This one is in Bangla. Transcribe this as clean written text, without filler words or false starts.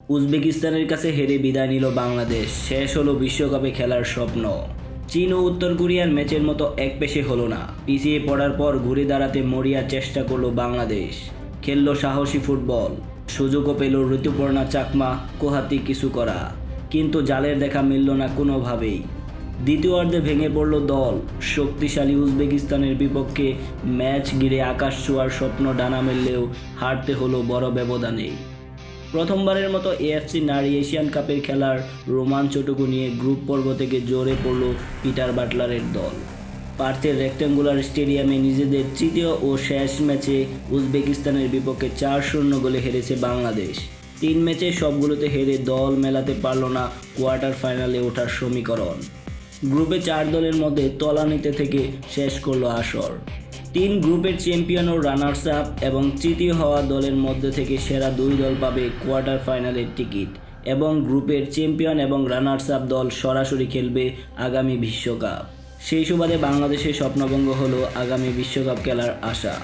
উজবেকিস্তানের কাছে হেরে বিদায় নিল বাংলাদেশ। শেষ হলো বিশ্বকাপে খেলার স্বপ্ন। চীন ও উত্তর কোরিয়ার ম্যাচের মতো একপেশে হলো না। পিছিয়ে পড়ার পর ঘুরে দাঁড়াতে মরিয়া চেষ্টা করলো বাংলাদেশ। খেললো সাহসী ফুটবল। সুযোগও পেল ঋতুপর্ণা চাকমা কোহাতি কিছু করা, কিন্তু জালের দেখা মিলল না কোনোভাবেই। দ্বিতীয়ার্ধে ভেঙে পড়ল দল। শক্তিশালী উজবেকিস্তানের বিপক্ষে ম্যাচ ঘিরে আকাশ ছোঁয়ার স্বপ্ন ডানা মেললেও হারতে হলো বড় ব্যবধানেই। প্রথমবারের মতো এএফসি নারী এশিয়ান কাপের খেলার রোমাঞ্চটুকু নিয়ে গ্রুপ পর্ব থেকে জোরে পড়ল পিটার বাটলারের দল। পার্থের রেক্ট্যাঙ্গুলার স্টেডিয়ামে নিজেদের তৃতীয় ও শেষ ম্যাচে উজবেকিস্তানের বিপক্ষে 4-0 গোলে হেরেছে বাংলাদেশ। 3 ম্যাচে সবগুলোতে হেরে দল মেলাতে পারল না কোয়ার্টার ফাইনালে ওঠার সমীকরণ। গ্রুপে 4 দলের মধ্যে তলানিতে থেকে শেষ করল আসর। 3 গ্রুপের চ্যাম্পিয়ন ও রানার্স আপ এবং তৃতীয় হওয়া দলের মধ্যে থেকে সেরা 2 দল পাবে কোয়ার্টার ফাইনালের টিকিট, এবং গ্রুপের চ্যাম্পিয়ন এবং রানার্স আপ দল সরাসরি খেলবে আগামী বিশ্বকাপ। সেই সুবাদে বাংলাদেশের স্বপ্নভঙ্গ হলো আগামী বিশ্বকাপ খেলার আশা।